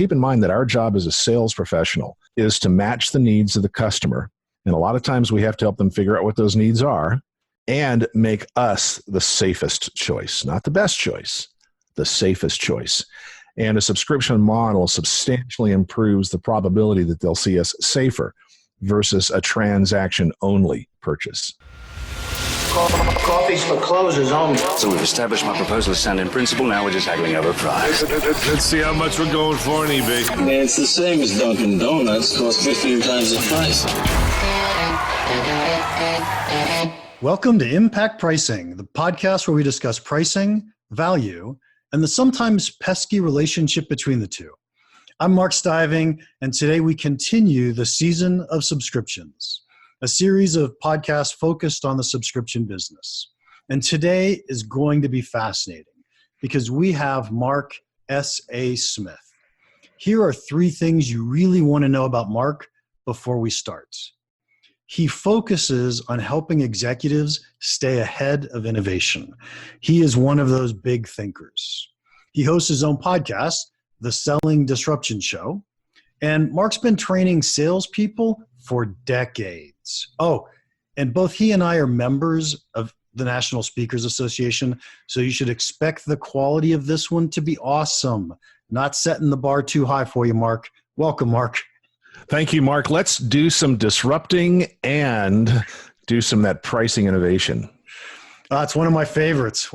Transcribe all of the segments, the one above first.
keep in mind that our job as a sales professional is to match the needs of the customer. And a lot of times we have to help them figure out what those needs are and make us the safest choice, not the best choice, the safest choice. And a subscription model substantially improves the probability that they'll see us safer versus a transaction-only purchase. Coffee's for closers only. So we've established my proposal is sound in principle. Now we're just haggling over price. Let's see how much we're going for on eBay. Man, it's the same as Dunkin' Donuts. Costs 15 times the price. Welcome to Impact Pricing, the podcast where we discuss pricing, value, and the sometimes pesky relationship between the two. I'm Mark Stiving, and today we continue the season of subscriptions, a series of podcasts focused on the subscription business. And today is going to be fascinating because we have Mark S.A. Smith. Here are 3 things you really want to know about Mark before we start. He focuses on helping executives stay ahead of innovation. He is one of those big thinkers. He hosts his own podcast, The Selling Disruption Show, and Mark's been training salespeople for decades. Oh, and both he and I are members of the National Speakers Association, so you should expect the quality of this one to be awesome. Not setting the bar too high for you, Mark. Welcome, Mark. Thank you, Mark. Let's do some disrupting and do some of that pricing innovation. It's one of my favorites.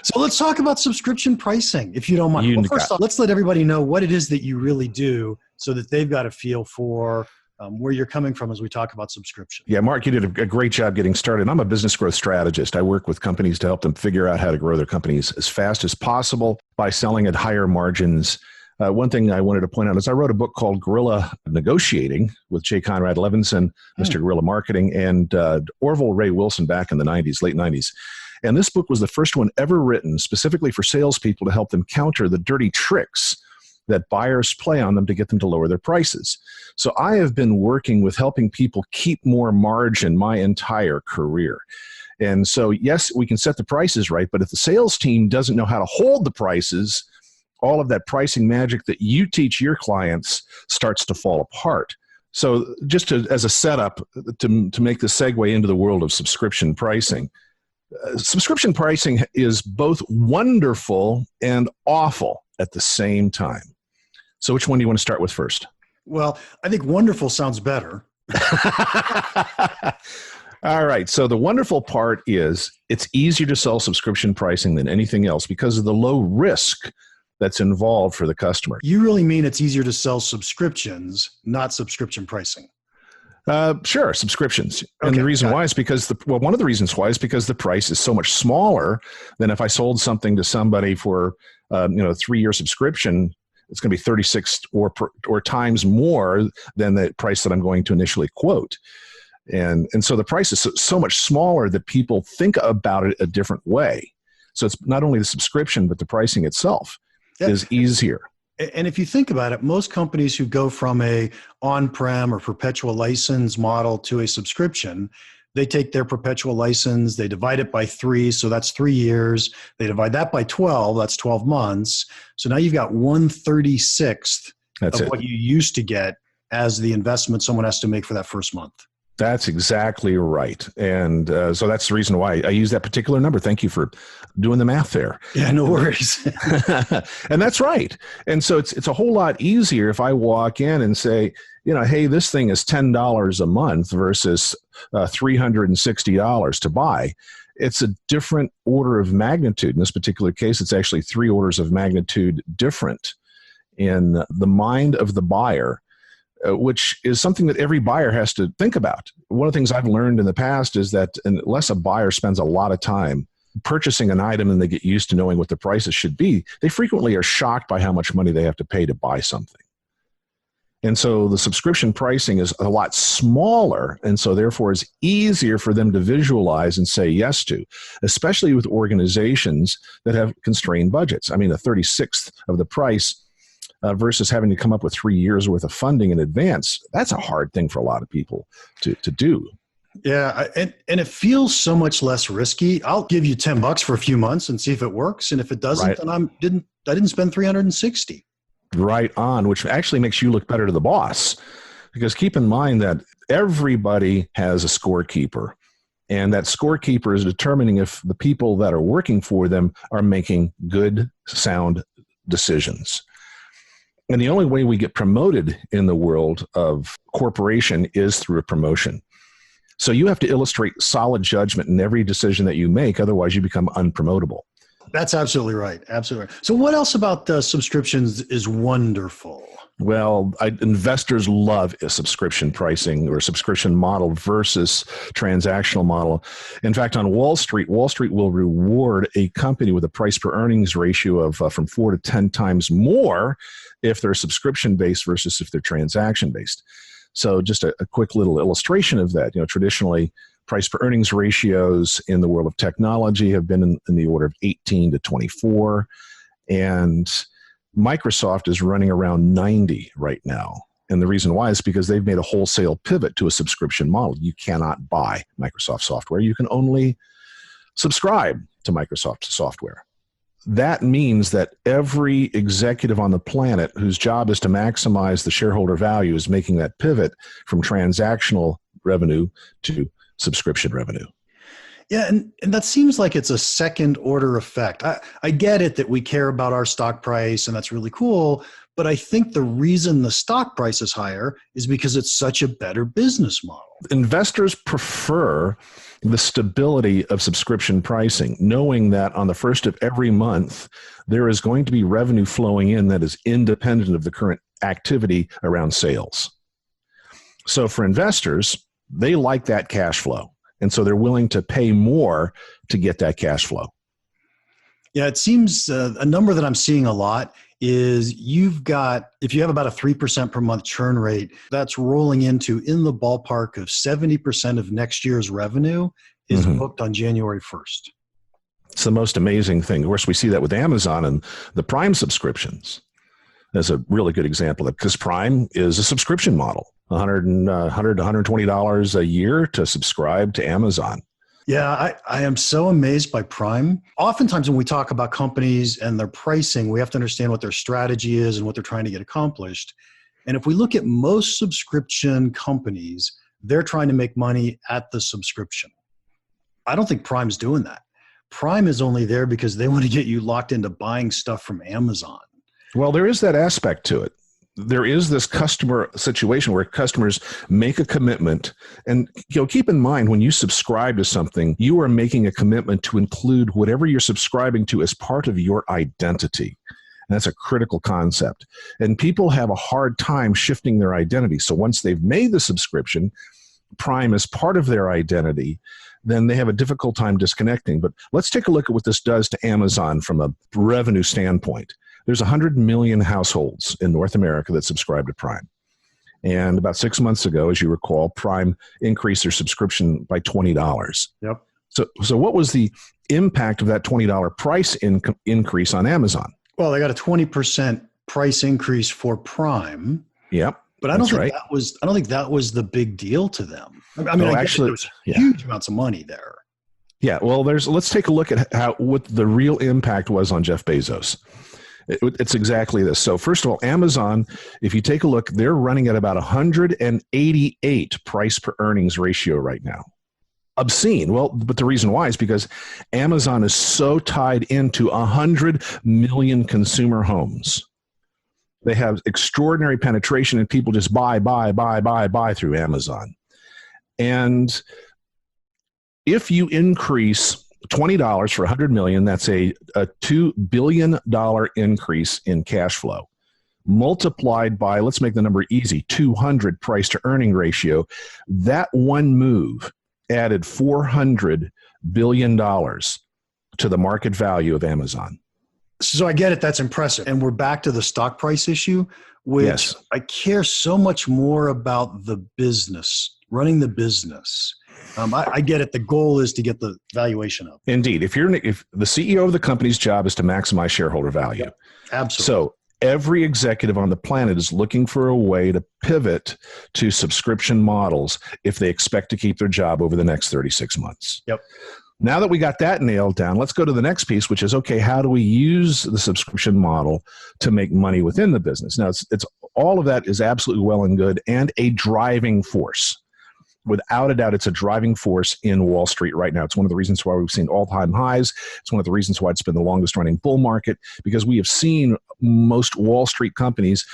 So let's talk about subscription pricing, if you don't mind. Well, first off, let's let everybody know what it is that you really do so that they've got a feel for where you're coming from as we talk about subscription. Yeah, Mark, you did a great job getting started. I'm a business growth strategist. I work with companies to help them figure out how to grow their companies as fast as possible by selling at higher margins. One thing I wanted to point out is I wrote a book called Guerrilla Negotiating with J. Conrad Levinson, Mr. Guerrilla Marketing, and Orville Ray Wilson back in the 90s, late 90s. And this book was the first one ever written specifically for salespeople to help them counter the dirty tricks that buyers play on them to get them to lower their prices. So I have been working with helping people keep more margin my entire career. And so, yes, we can set the prices right, but if the sales team doesn't know how to hold the prices, all of that pricing magic that you teach your clients starts to fall apart. So just as a setup to make the segue into the world of subscription pricing, subscription pricing is both wonderful and awful at the same time. So which one do you want to start with first? Well, I think wonderful sounds better. All right. So the wonderful part is it's easier to sell subscription pricing than anything else because of the low risk that's involved for the customer. You really mean it's easier to sell subscriptions, not subscription pricing? Sure, subscriptions. And the reason why is because one of the reasons why is because the price is so much smaller than if I sold something to somebody for a 3-year subscription. It's going to be 36 or times more than the price that I'm going to initially quote. And so the price is so much smaller that people think about it a different way. So it's not only the subscription, but the pricing itself is easier. And if you think about it, most companies who go from a on-prem or perpetual license model to a subscription, they take their perpetual license, they divide it by 3, so that's 3 years. They divide that by 12, that's 12 months. So now you've got 1/36 of what you used to get as the investment someone has to make for that first month. That's exactly right. And so that's the reason why I use that particular number. Thank you for doing the math there. Yeah, no worries. And that's right. And so it's a whole lot easier if I walk in and say, hey, this thing is $10 a month versus $360 to buy. It's a different order of magnitude. In this particular case, it's actually 3 orders of magnitude different in the mind of the buyer, which is something that every buyer has to think about. One of the things I've learned in the past is that unless a buyer spends a lot of time purchasing an item and they get used to knowing what the prices should be, they frequently are shocked by how much money they have to pay to buy something. And so the subscription pricing is a lot smaller, and so therefore it's easier for them to visualize and say yes to, especially with organizations that have constrained budgets. I mean, a 36th of the price versus having to come up with 3 years worth of funding in advance, that's a hard thing for a lot of people to do. Yeah, and it feels so much less risky. I'll give you $10 for a few months and see if it works, and if it doesn't, then I didn't spend $360. right on, which actually makes you look better to the boss. Because keep in mind that everybody has a scorekeeper, and that scorekeeper is determining if the people that are working for them are making good, sound decisions. And the only way we get promoted in the world of corporation is through a promotion. So you have to illustrate solid judgment in every decision that you make, otherwise you become unpromotable. That's absolutely right. Absolutely right. So what else about the subscriptions is wonderful? Well, investors love a subscription pricing or subscription model versus transactional model. In fact, on Wall Street will reward a company with a price per earnings ratio of from 4 to 10 times more if they're subscription based versus if they're transaction based. So just a quick little illustration of that. Traditionally, price per earnings ratios in the world of technology have been in the order of 18 to 24. And Microsoft is running around 90 right now. And the reason why is because they've made a wholesale pivot to a subscription model. You cannot buy Microsoft software. You can only subscribe to Microsoft software. That means that every executive on the planet whose job is to maximize the shareholder value is making that pivot from transactional revenue to subscription revenue. Yeah, and that seems like it's a second order effect. I get it that we care about our stock price, and that's really cool, but I think the reason the stock price is higher is because it's such a better business model. Investors prefer the stability of subscription pricing, knowing that on the first of every month, there is going to be revenue flowing in that is independent of the current activity around sales. So for investors, they like that cash flow. And so they're willing to pay more to get that cash flow. Yeah, it seems a number that I'm seeing a lot is if you have about a 3% per month churn rate, that's rolling in the ballpark of 70% of next year's revenue is booked on January 1st. It's the most amazing thing. Of course, we see that with Amazon and the Prime subscriptions. That's a really good example of that, because Prime is a subscription model. $100 to $120 a year to subscribe to Amazon. Yeah, I am so amazed by Prime. Oftentimes when we talk about companies and their pricing, we have to understand what their strategy is and what they're trying to get accomplished. And if we look at most subscription companies, they're trying to make money at the subscription. I don't think Prime's doing that. Prime is only there because they want to get you locked into buying stuff from Amazon. Well, there is that aspect to it. There is this customer situation where customers make a commitment, and keep in mind, when you subscribe to something, you are making a commitment to include whatever you're subscribing to as part of your identity. And that's a critical concept. And people have a hard time shifting their identity. So once they've made the subscription, Prime is part of their identity, then they have a difficult time disconnecting. But let's take a look at what this does to Amazon from a revenue standpoint. There's 100 million households in North America that subscribe to Prime. And about 6 months ago, as you recall, Prime increased their subscription by $20. Yep. So what was the impact of that $20 price increase on Amazon? Well, they got a 20% price increase for Prime. Yep. But I don't think that was the big deal to them. I mean, actually, there was huge amounts of money there. Yeah. Well, let's take a look at what the real impact was on Jeff Bezos. It's exactly this. So first of all, Amazon, if you take a look, they're running at about 188 price per earnings ratio right now. Obscene. Well, but the reason why is because Amazon is so tied into 100 million consumer homes. They have extraordinary penetration, and people just buy through Amazon. And if you increase $20 for 100 million, that's a $2 billion increase in cash flow. Multiplied by, let's make the number easy, 200 price to earning ratio. That one move added $400 billion to the market value of Amazon. So I get it. That's impressive. And we're back to the stock price issue, which yes. I care so much more about the business, running the business. I get it. The goal is to get the valuation up. Indeed. If the CEO of the company's job is to maximize shareholder value. Yep, absolutely. So every executive on the planet is looking for a way to pivot to subscription models if they expect to keep their job over the next 36 months. Yep. Now that we got that nailed down, let's go to the next piece, which is, okay, how do we use the subscription model to make money within the business? Now, it's all of that is absolutely well and good and a driving force. Without a doubt, it's a driving force in Wall Street right now. It's one of the reasons why we've seen all-time highs. It's one of the reasons why it's been the longest-running bull market, because we have seen most Wall Street companies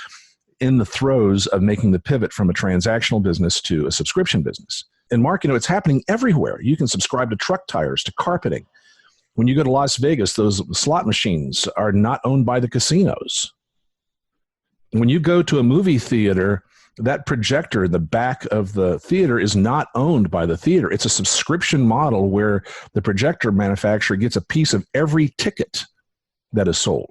in the throes of making the pivot from a transactional business to a subscription business. And Mark, it's happening everywhere. You can subscribe to truck tires, to carpeting. When you go to Las Vegas, those slot machines are not owned by the casinos. When you go to a movie theater, that projector in the back of the theater is not owned by the theater. It's a subscription model where the projector manufacturer gets a piece of every ticket that is sold.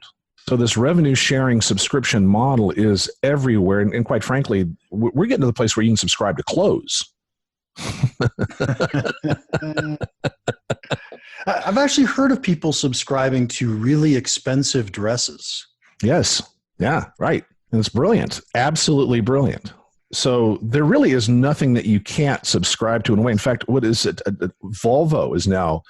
So this revenue sharing subscription model is everywhere. And quite frankly, we're getting to the place where you can subscribe to clothes. I've actually heard of people subscribing to really expensive dresses. Yes. Yeah, right. And it's brilliant. Absolutely brilliant. So there really is nothing that you can't subscribe to in a way. In fact, what is it? Volvo is now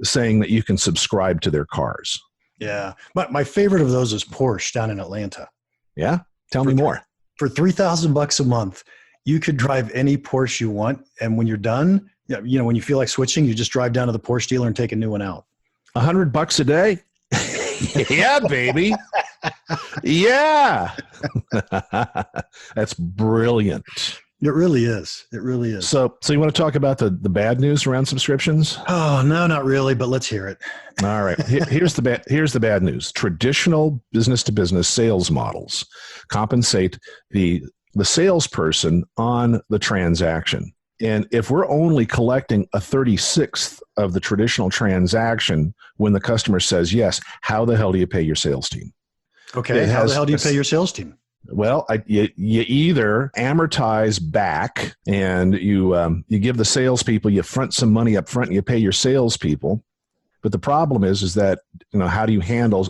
saying that you can subscribe to their cars. Yeah. My favorite of those is Porsche down in Atlanta. Yeah? Tell me more. For $3,000 a month, you could drive any Porsche you want. And when you're done, when you feel like switching, you just drive down to the Porsche dealer and take a new one out. $100 a day? Yeah, baby. Yeah. That's brilliant. It really is. It really is. So you want to talk about the bad news around subscriptions? Oh, no, not really, but let's hear it. All right. Here's the bad news. Traditional business-to-business sales models compensate the salesperson on the transaction. And if we're only collecting a 36th of the traditional transaction when the customer says yes, how the hell do you pay your sales team? Okay, how the hell do you pay your sales team? Well, you either amortize back and you give the salespeople, you front some money up front and you pay your salespeople. But the problem is that, how do you handle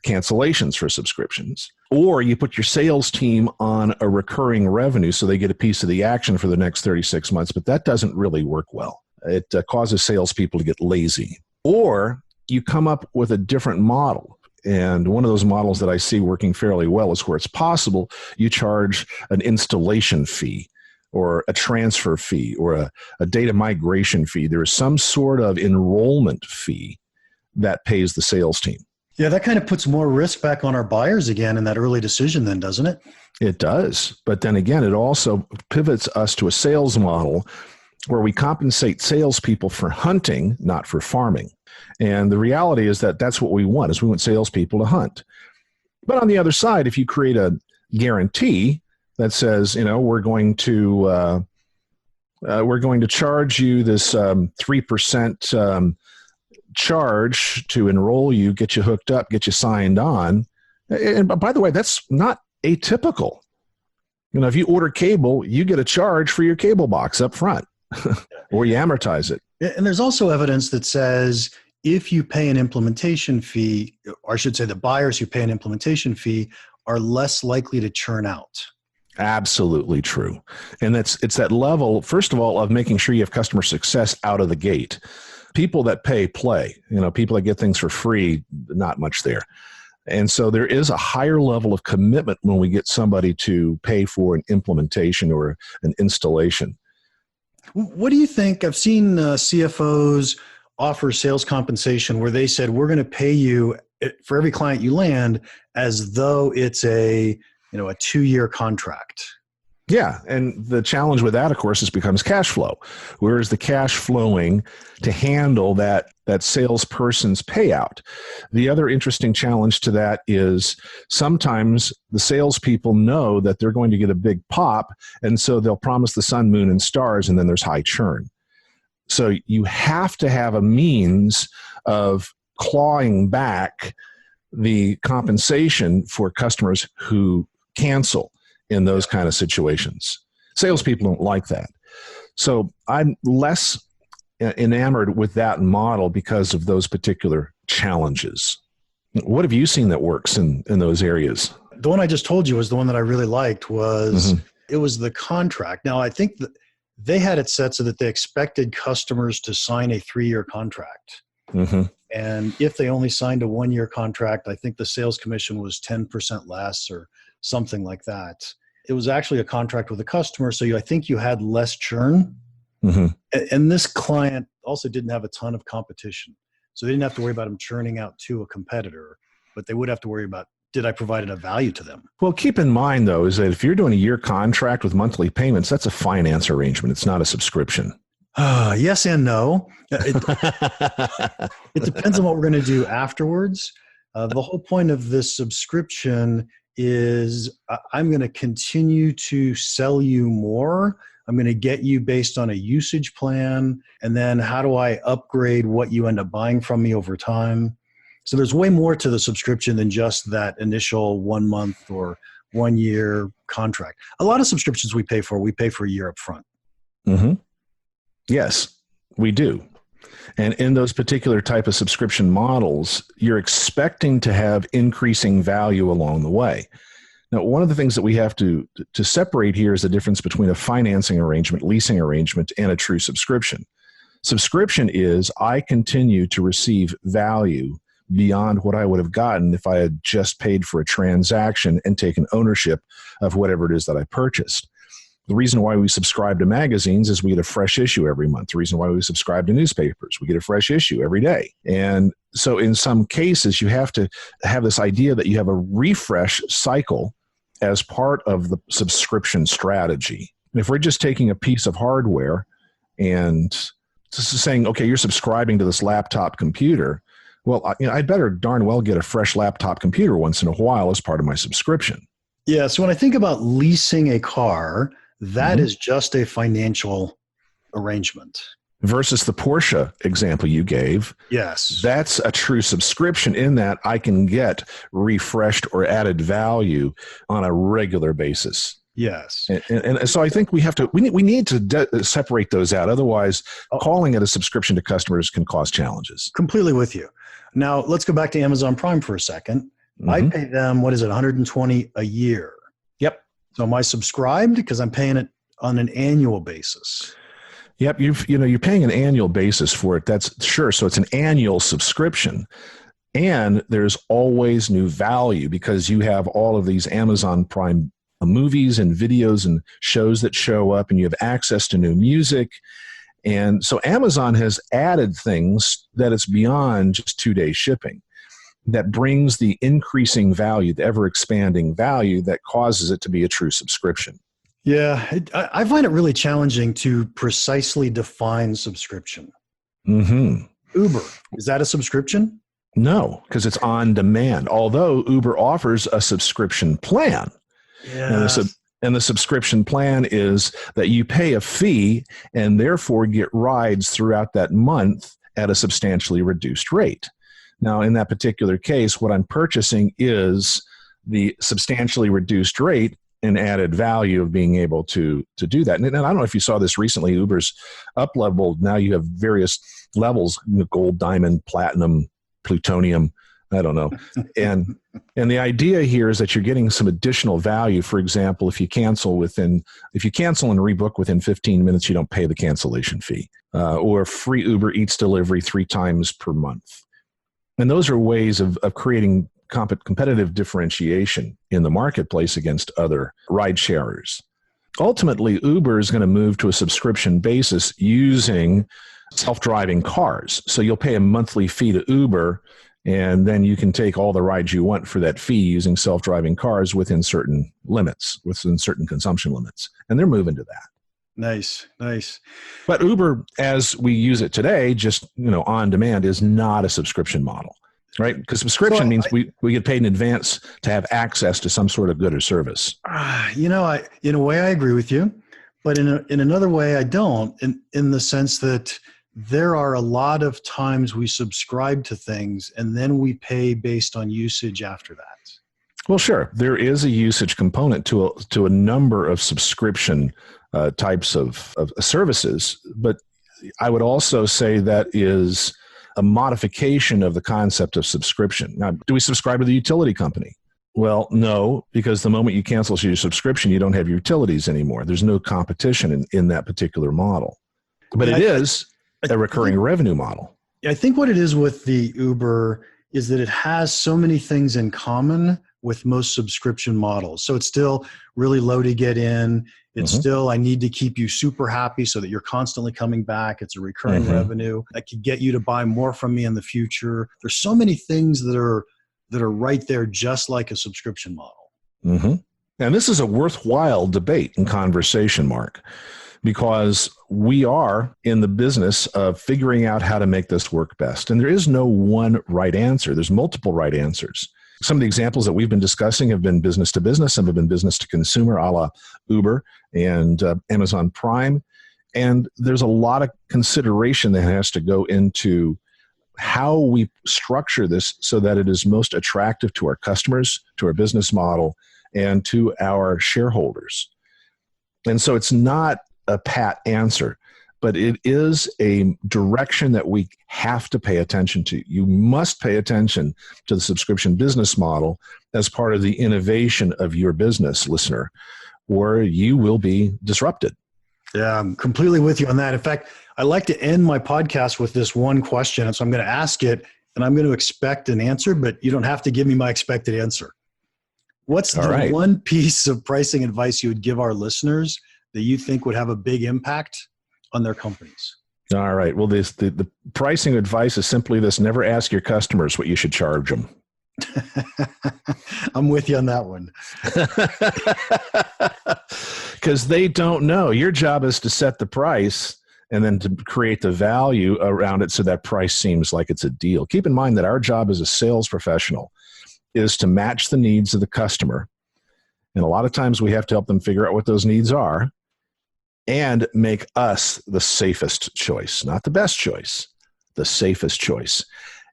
cancellations for subscriptions? Or you put your sales team on a recurring revenue so they get a piece of the action for the next 36 months, but that doesn't really work well. It causes salespeople to get lazy. Or you come up with a different model. And one of those models that I see working fairly well is where it's possible, you charge an installation fee or a transfer fee or a data migration fee. There is some sort of enrollment fee that pays the sales team. Yeah, that kind of puts more risk back on our buyers again in that early decision then, doesn't it? It does. But then again, it also pivots us to a sales model where we compensate salespeople for hunting, not for farming. And the reality is that that's what we want, is we want salespeople to hunt. But on the other side, if you create a guarantee that says, we're going to charge you this 3% charge to enroll you, get you hooked up, get you signed on. And by the way, that's not atypical. If you order cable, you get a charge for your cable box up front, or you amortize it. And there's also evidence that says if you pay an implementation fee, or I should say the buyers who pay an implementation fee are less likely to churn out. Absolutely true. And it's that level, first of all, of making sure you have customer success out of the gate. People that pay, play. People that get things for free, not much there. And so there is a higher level of commitment when we get somebody to pay for an implementation or an installation. What do you think? I've seen CFOs offer sales compensation where they said, we're going to pay you for every client you land as though it's a 2-year contract. Yeah, and the challenge with that, of course, becomes cash flow. Where is the cash flowing to handle that salesperson's payout? The other interesting challenge to that is sometimes the salespeople know that they're going to get a big pop, and so they'll promise the sun, moon, and stars, and then there's high churn. So you have to have a means of clawing back the compensation for customers who cancel in those kind of situations. Salespeople don't like that. So I'm less enamored with that model because of those particular challenges. What have you seen that works in those areas? The one I just told you was the one that I really liked was, It was the contract. Now, I think they had it set so that they expected customers to sign a 3-year contract. Mm-hmm. And if they only signed a 1-year contract, I think the sales commission was 10% less or something like that. It was actually a contract with a customer, so I think you had less churn. Mm-hmm. And this client also didn't have a ton of competition. So they didn't have to worry about them churning out to a competitor, but they would have to worry about, did I provide enough value to them? Well, keep in mind, though, is that if you're doing a year contract with monthly payments, that's a finance arrangement. It's not a subscription. Yes and no. It depends on what we're going to do afterwards. The whole point of this subscription is I'm going to continue to sell you more. I'm going to get you based on a usage plan. And then how do I upgrade what you end up buying from me over time? So there's way more to the subscription than just that initial 1 month or 1 year contract. A lot of subscriptions we pay for a year up front. Mm-hmm. Yes, we do. And in those particular type of subscription models, you're expecting to have increasing value along the way. Now, one of the things that we have to separate here is the difference between a financing arrangement, leasing arrangement, and a true subscription. Subscription is I continue to receive value beyond what I would have gotten if I had just paid for a transaction and taken ownership of whatever it is that I purchased. The reason why we subscribe to magazines is we get a fresh issue every month. The reason why we subscribe to newspapers, we get a fresh issue every day. And so in some cases, you have to have this idea that you have a refresh cycle as part of the subscription strategy. And if we're just taking a piece of hardware and saying, okay, you're subscribing to this laptop computer, well, I'd better darn well get a fresh laptop computer once in a while as part of my subscription. Yeah, so when I think about leasing a car, that is just a financial arrangement. Versus the Porsche example you gave. Yes. That's a true subscription in that I can get refreshed or added value on a regular basis. Yes. And so I think we need to separate those out. Otherwise, calling it a subscription to customers can cause challenges. Completely with you. Now, let's go back to Amazon Prime for a second. Mm-hmm. I pay them, $120 a year. Yep. So am I subscribed? Because I'm paying it on an annual basis. Yep, you're paying an annual basis for it. That's sure. So it's an annual subscription, and there's always new value because you have all of these Amazon Prime movies and videos and shows that show up, and you have access to new music. And so Amazon has added things that it's beyond just 2-day shipping that brings the increasing value, the ever expanding value that causes it to be a true subscription. Yeah, I find it really challenging to precisely define subscription. Mm-hmm. Uber, is that a subscription? No, because it's on demand, although Uber offers a subscription plan. Yeah. And the subscription plan is that you pay a fee and therefore get rides throughout that month at a substantially reduced rate. Now, in that particular case, what I'm purchasing is the substantially reduced rate and added value of being able to do that. And I don't know if you saw this recently, Uber's up-leveled. Now you have various levels, gold, diamond, platinum, plutonium, I don't know. And the idea here is that you're getting some additional value. For example, if you cancel and rebook within 15 minutes, you don't pay the cancellation fee, or free Uber Eats delivery 3 times per month. And those are ways of creating competitive differentiation in the marketplace against other ride sharers. Ultimately, Uber is going to move to a subscription basis using self-driving cars. So you'll pay a monthly fee to Uber, and then you can take all the rides you want for that fee using self-driving cars within certain limits, within certain consumption limits. And they're moving to that. Nice. But Uber, as we use it today, just on demand, is not a subscription model. Right? Because subscription means we get paid in advance to have access to some sort of good or service. In a way, I agree with you, but in another way, I don't. In the sense that there are a lot of times we subscribe to things and then we pay based on usage after that. Well, sure, there is a usage component to a number of subscription types of services, but I would also say that is a modification of the concept of subscription. Now, do we subscribe to the utility company? Well, no, because the moment you cancel your subscription, you don't have utilities anymore. There's no competition in that particular model. But it is a recurring revenue model. I think what it is with the Uber is that it has so many things in common with most subscription models. So it's still really low to get in. It's still, I need to keep you super happy so that you're constantly coming back. It's a recurring revenue that could get you to buy more from me in the future. There's so many things that are right there, just like a subscription model. And this is a worthwhile debate and conversation, Mark, because we are in the business of figuring out how to make this work best. And there is no one right answer. There's multiple right answers. Some of the examples that we've been discussing have been business to business. Some have been business to consumer, a la Uber and Amazon Prime. And there's a lot of consideration that has to go into how we structure this so that it is most attractive to our customers, to our business model, and to our shareholders. And so it's not a pat answer, but it is a direction that we have to pay attention to. You must pay attention to the subscription business model as part of the innovation of your business, listener, or you will be disrupted. Yeah, I'm completely with you on that. In fact, I like to end my podcast with this one question. And so I'm going to ask it and I'm going to expect an answer, but you don't have to give me my expected answer. What's the one piece of pricing advice you would give our listeners that you think would have a big impact on their companies? All right. Well, the pricing advice is simply this: never ask your customers what you should charge them. I'm with you on that one. Because they don't know. Your job is to set the price and then to create the value around it so that price seems like it's a deal. Keep in mind that our job as a sales professional is to match the needs of the customer. And a lot of times we have to help them figure out what those needs are and make us the safest choice, not the best choice, the safest choice.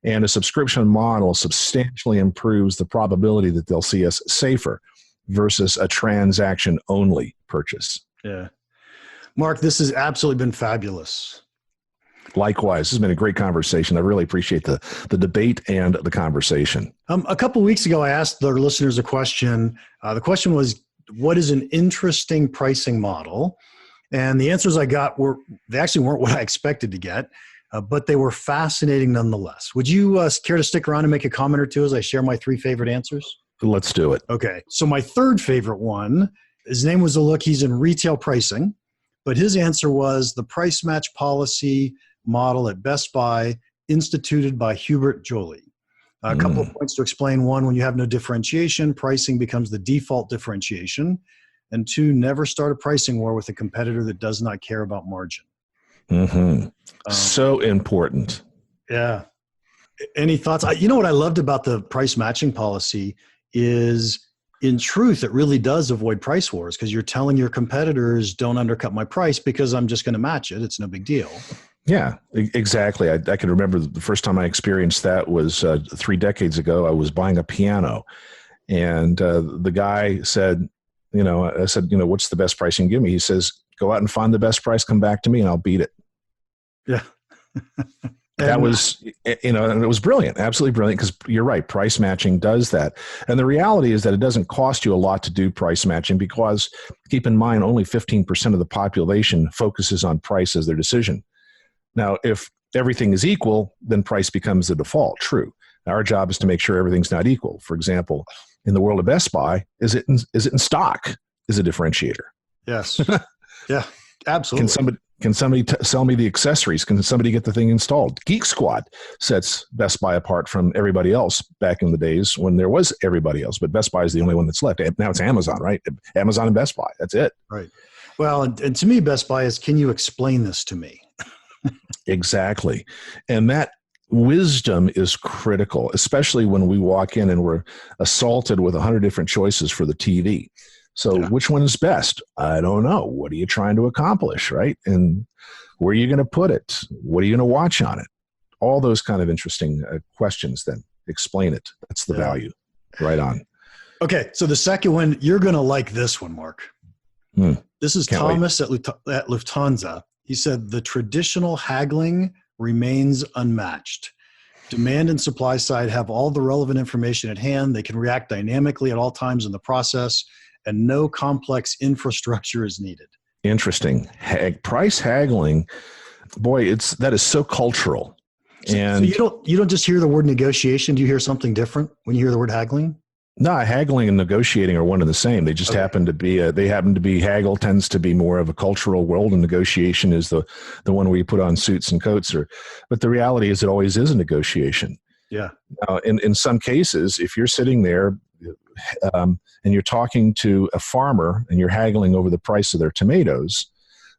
And a subscription model substantially improves the probability that they'll see us safer versus a transaction-only purchase. Yeah. Mark, this has absolutely been fabulous. Likewise, this has been a great conversation. I really appreciate the debate and the conversation. A couple of weeks ago, I asked our listeners a question. The question was, what is an interesting pricing model? And the answers I got they actually weren't what I expected to get, but they were fascinating nonetheless. Would you care to stick around and make a comment or two as I share my 3 favorite answers? Let's do it. Okay. So my third favorite one, his name was Alok. He's in retail pricing, but his answer was the price match policy model at Best Buy instituted by Hubert Joly. A couple of points to explain. 1, when you have no differentiation, pricing becomes the default differentiation. And 2, never start a pricing war with a competitor that does not care about margin. So important. Yeah. Any thoughts? You know what I loved about the price matching policy is, in truth, it really does avoid price wars because you're telling your competitors, don't undercut my price because I'm just going to match it. It's no big deal. Yeah, exactly. I can remember the first time I experienced that was 3 decades ago. I was buying a piano, and the guy said, I said, what's the best price you can give me? He says, go out and find the best price, come back to me, and I'll beat it. Yeah. That was, and it was brilliant, absolutely brilliant, because you're right, price matching does that. And the reality is that it doesn't cost you a lot to do price matching because, keep in mind, only 15% of the population focuses on price as their decision. Now, if everything is equal, then price becomes the default. True. Our job is to make sure everything's not equal. For example, in the world of Best Buy, is it in stock is a differentiator. Yes. Yeah, absolutely. Can somebody sell me the accessories? Can somebody get the thing installed? Geek Squad sets Best Buy apart from everybody else back in the days when there was everybody else, but Best Buy is the only one that's left. Now it's Amazon, right? Amazon and Best Buy. That's it. Right. Well, and to me, Best Buy is, can you explain this to me? Exactly. And that wisdom is critical, especially when we walk in and we're assaulted with 100 different choices for the TV. So which one is best? I don't know. What are you trying to accomplish, right? And where are you going to put it? What are you going to watch on it? All those kind of interesting questions then. Explain it. That's the value. Right on. Okay, so the second one, you're going to like this one, Mark. This is Can't Thomas at Lufthansa. He said, the traditional haggling remains unmatched. Demand and supply side have all the relevant information at hand. They can react dynamically at all times in the process, and no complex infrastructure is needed. Interesting. Price haggling, boy, that is so cultural. And so you don't just hear the word negotiation. Do you hear something different when you hear the word haggling? no, haggling and negotiating are one and the same. They just happen to be. Haggle tends to be more of a cultural world, and negotiation is the one where you put on suits and coats. But the reality is, it always is a negotiation. Yeah. In some cases, if you're sitting there and you're talking to a farmer and you're haggling over the price of their tomatoes,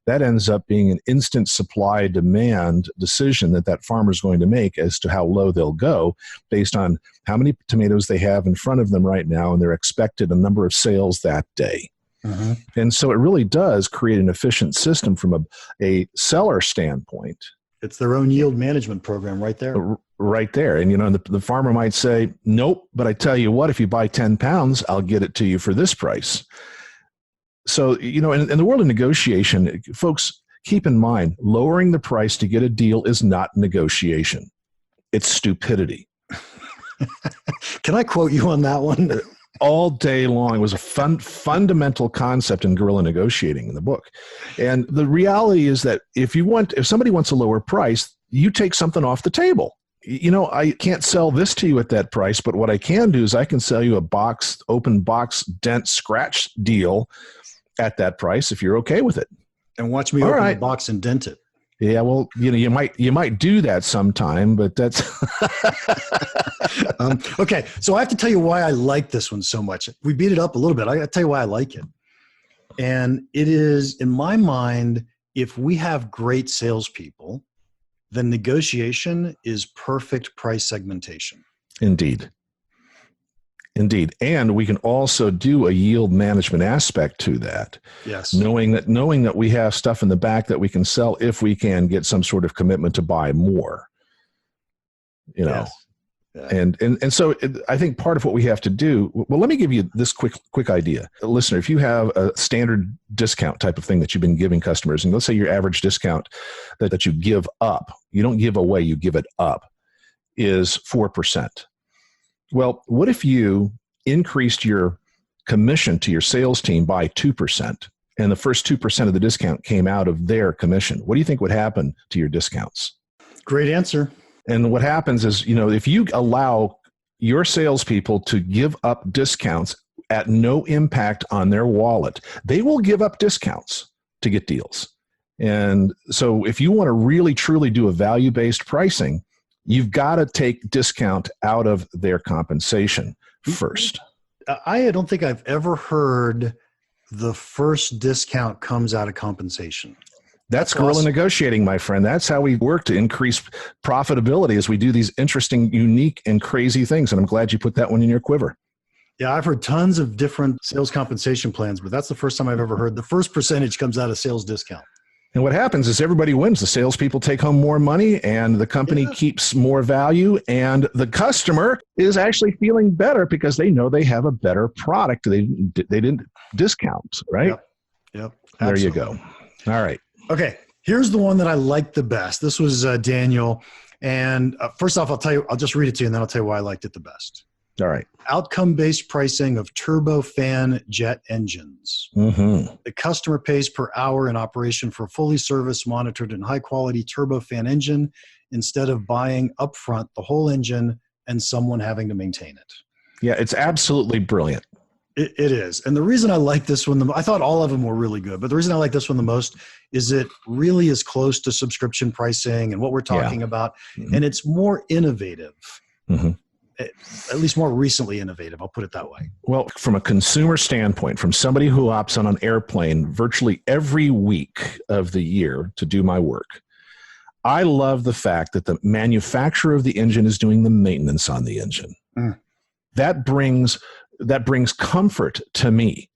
that ends up being an instant supply demand decision that farmer is going to make as to how low they'll go based on how many tomatoes they have in front of them right now and their expected number of sales that day. Mm-hmm. And so it really does create an efficient system from a seller standpoint. It's their own yield management program right there. Right there. And, the farmer might say, nope, but I tell you what, if you buy 10 pounds, I'll get it to you for this price. So, in the world of negotiation, folks, keep in mind, lowering the price to get a deal is not negotiation. It's stupidity. Can I quote you on that one? All day long. It was a fundamental concept in guerrilla negotiating in the book. And the reality is that if somebody wants a lower price, you take something off the table. I can't sell this to you at that price, but what I can do is I can sell you a open box, dent, scratch deal at that price if you're okay with it. And watch me open the box and dent it. Yeah, well, you might do that sometime, but that's okay. So I have to tell you why I like this one so much. We beat it up a little bit. I got to tell you why I like it. And it is, in my mind, if we have great salespeople, then negotiation is perfect price segmentation. Indeed. And we can also do a yield management aspect to that. Yes. Knowing that we have stuff in the back that we can sell if we can get some sort of commitment to buy more. Yes. Yeah. And so I think part of what we have to do, well, let me give you this quick idea. Listener, if you have a standard discount type of thing that you've been giving customers, and let's say your average discount that you give up, you don't give away, you give it up, is 4%. Well, what if you increased your commission to your sales team by 2%, and the first 2% of the discount came out of their commission? What do you think would happen to your discounts? Great answer. And what happens is, if you allow your salespeople to give up discounts at no impact on their wallet, they will give up discounts to get deals. And so if you want to really, truly do a value-based pricing, you've got to take discount out of their compensation first. I don't think I've ever heard the first discount comes out of compensation. That's guerrilla negotiating, my friend. That's how we work to increase profitability as we do these interesting, unique, and crazy things. And I'm glad you put that one in your quiver. Yeah, I've heard tons of different sales compensation plans, but that's the first time I've ever heard the first percentage comes out of sales discount. And what happens is everybody wins. The salespeople take home more money, and the company keeps more value, and the customer is actually feeling better because they know they have a better product. They didn't discount, right? Yep. There you go. All right. Okay. Here's the one that I liked the best. This was Daniel. And first off, I'll just read it to you, and then I'll tell you why I liked it the best. All right. Outcome-based pricing of turbofan jet engines. Mm-hmm. The customer pays per hour in operation for a fully serviced, monitored, and high-quality turbofan engine instead of buying upfront the whole engine and someone having to maintain it. Yeah, it's absolutely brilliant. It is. And the reason I like this one, I thought all of them were really good, but the reason I like this one the most is it really is close to subscription pricing and what we're talking about. Mm-hmm. And it's more innovative. Mm-hmm. At least more recently innovative. I'll put it that way. Well, from a consumer standpoint, from somebody who hops on an airplane virtually every week of the year to do my work, I love the fact that the manufacturer of the engine is doing the maintenance on the engine. Mm. That brings comfort to me,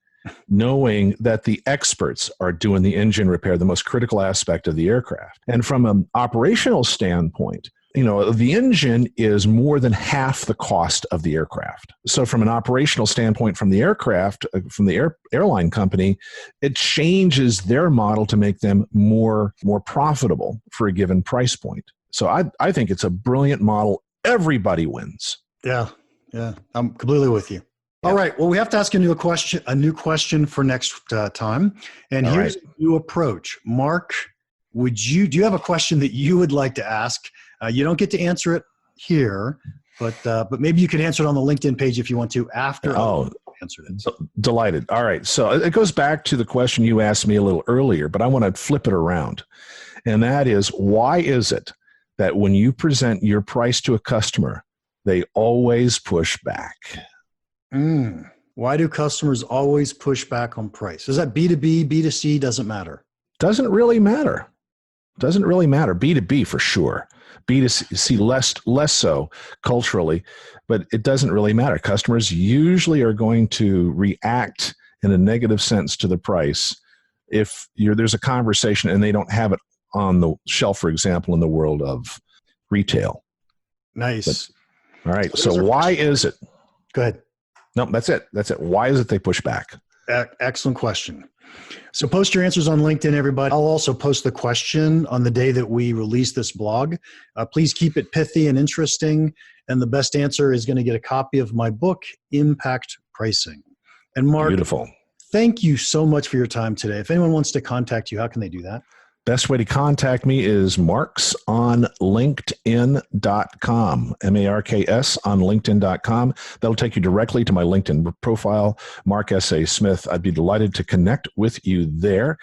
knowing that the experts are doing the engine repair, the most critical aspect of the aircraft. And from an operational standpoint, the engine is more than half the cost of the aircraft. So from an operational standpoint, from the aircraft, from the airline company, it changes their model to make them more profitable for a given price point. So I think it's a brilliant model everybody wins. Yeah. I'm completely with you. Yeah. All right. Well, we have to ask a new question for next time. And All here's right. a new approach. Mark, do you have a question that you would like to ask? You don't get to answer it here, but maybe you could answer it on the LinkedIn page if you want to after I answered it. Delighted. All right. So it goes back to the question you asked me a little earlier, but I want to flip it around. And that is, why is it that when you present your price to a customer, they always push back? Why do customers always push back on price? Is that B2B, B2C? Doesn't matter. Doesn't really matter. B2B for sure. B2C less so culturally, but it doesn't really matter. Customers usually are going to react in a negative sense to the price if there's a conversation and they don't have it on the shelf, for example, in the world of retail. Nice. All right. So why is it? Go ahead. No, that's it. Why is it they push back? Excellent question. So post your answers on LinkedIn, everybody. I'll also post the question on the day that we release this blog. Please keep it pithy and interesting. And the best answer is going to get a copy of my book, Impact Pricing. And Mark, beautiful. Thank you so much for your time today. If anyone wants to contact you, how can they do that? Best way to contact me is marksonlinkedin.com, M-A-R-K-S on LinkedIn.com. That'll take you directly to my LinkedIn profile, Mark S.A. Smith. I'd be delighted to connect with you there.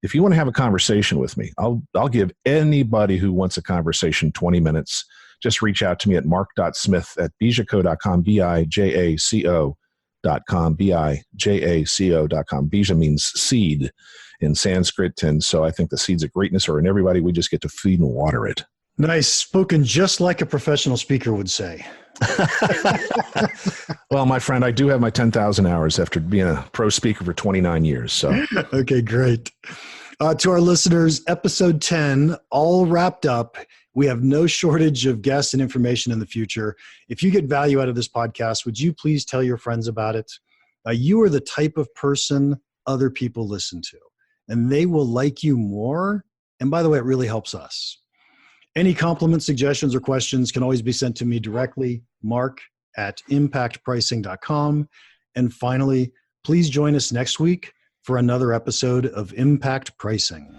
If you want to have a conversation with me, I'll give anybody who wants a conversation 20 minutes. Just reach out to me at mark.smith@bijaco.com, B-I-J-A-C-O.com, B-I-J-A-C-O.com. Bija means seed in Sanskrit, and so I think the seeds of greatness are in everybody. We just get to feed and water it. Nice. Spoken just like a professional speaker would say. Well, my friend, I do have my 10,000 hours after being a pro speaker for 29 years. So, okay, great. To our listeners, episode 10, all wrapped up. We have no shortage of guests and information in the future. If you get value out of this podcast, would you please tell your friends about it? You are the type of person other people listen to, and they will like you more. And by the way, it really helps us. Any compliments, suggestions, or questions can always be sent to me directly, mark@impactpricing.com. And finally, please join us next week for another episode of Impact Pricing.